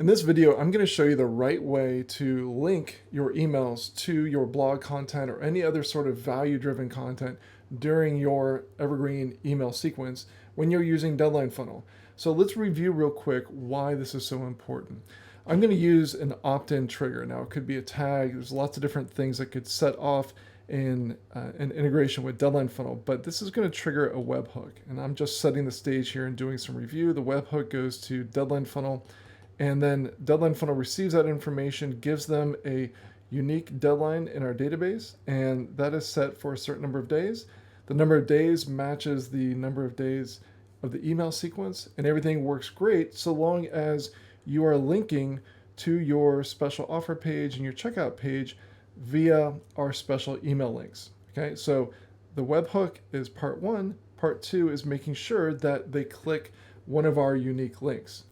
In this video, I'm going to show you the right way to link your emails to your blog content or any other sort of value-driven content during your Evergreen email sequence when you're using Deadline Funnel. So let's review real quick why this is so important. I'm going to use an opt-in trigger. Now, it could be a tag. There's lots of different things that could set off in an integration with Deadline Funnel, but this is going to trigger a webhook. And I'm just setting the stage here and doing some review. The webhook goes to Deadline Funnel, and then Deadline Funnel receives that information, gives them a unique deadline in our database, and that is set for a certain number of days. The number of days matches the number of days of the email sequence, and everything works great so long as you are linking to your special offer page and your checkout page via our special email links. Okay, so the webhook is part one. Part two is making sure that they click one of our unique links.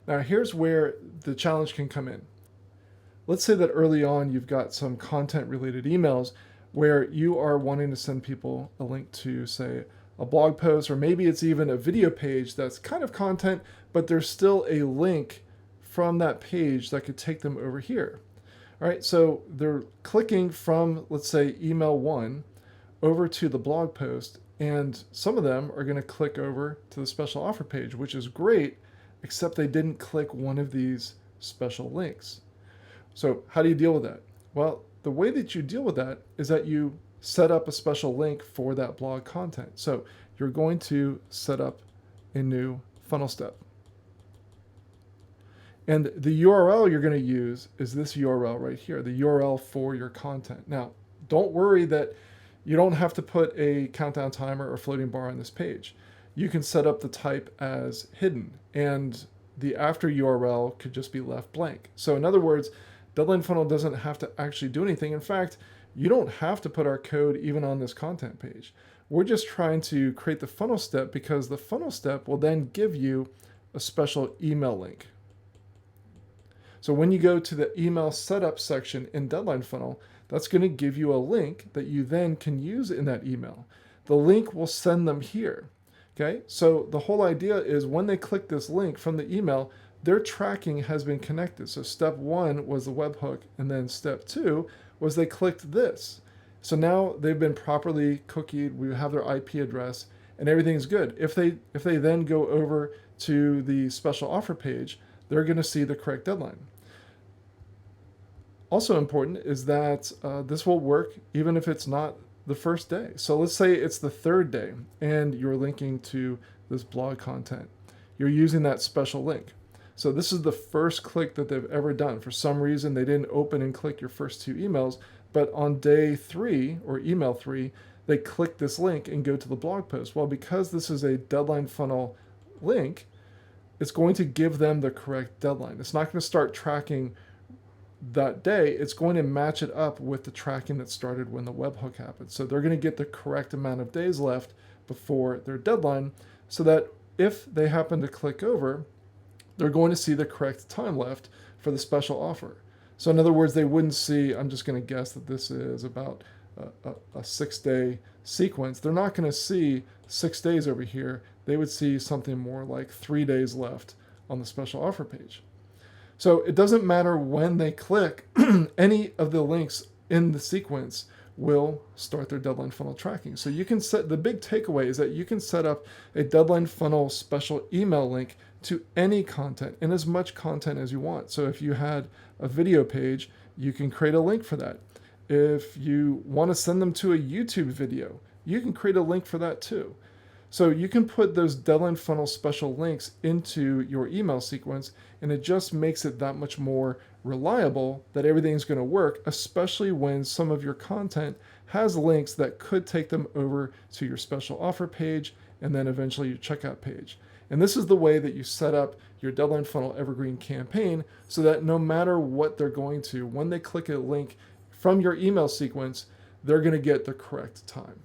Now, here's where the challenge can come in. Let's say that early on you've got some content-related emails where you are wanting to send people a link to, say, a blog post, or maybe it's even a video page that's kind of content, but there's still a link from that page that could take them over here. All right, so they're clicking from, let's say, email one over to the blog post, and some of them are going to click over to the special offer page, which is great, except they didn't click one of these special links. So how do you deal with that? Well, the way that you deal with that is that you set up a special link for that blog content. So you're going to set up a new funnel step. And the URL you're going to use is this URL right here, the URL for your content. Now, don't worry that you don't have to put a countdown timer or floating bar on this page. You can set up the type as hidden, and the after URL could just be left blank. So in other words, Deadline Funnel doesn't have to actually do anything. In fact, you don't have to put our code even on this content page. We're just trying to create the funnel step because the funnel step will then give you a special email link. So when you go to the email setup section in Deadline Funnel, that's going to give you a link that you then can use in that email. The link will send them here. Okay, so the whole idea is when they click this link from the email, their tracking has been connected. So step one was the webhook, and then step two was they clicked this. So now they've been properly cookied, we have their IP address, and everything's good. If they then go over to the special offer page, they're going to see the correct deadline. Also important is that this will work even if it's not the first day. So let's say it's the third day and you're linking to this blog content. You're using that special link. So this is the first click that they've ever done. For some reason, they didn't open and click your first two emails, but on day three or email three, they click this link and go to the blog post. Well, because this is a Deadline Funnel link, it's going to give them the correct deadline. It's not going to start tracking that day. It's going to match it up with the tracking that started when the webhook happened. So they're going to get the correct amount of days left before their deadline, so that if they happen to click over, they're going to see the correct time left for the special offer. So in other words, they wouldn't see, I'm just going to guess that this is about a 6-day sequence. They're not going to see 6 days over here. They would see something more like 3 days left on the special offer page. So it doesn't matter when they click, any of the links in the sequence will start their Deadline Funnel tracking. So you can set, the big takeaway is that you can set up a Deadline Funnel special email link to any content and as much content as you want. So if you had a video page, you can create a link for that. If you want to send them to a YouTube video, you can create a link for that too. So you can put those Deadline Funnel special links into your email sequence, and it just makes it that much more reliable that everything's going to work, especially when some of your content has links that could take them over to your special offer page and then eventually your checkout page. And this is the way that you set up your Deadline Funnel Evergreen campaign so that no matter what they're going to, when they click a link from your email sequence, they're going to get the correct time.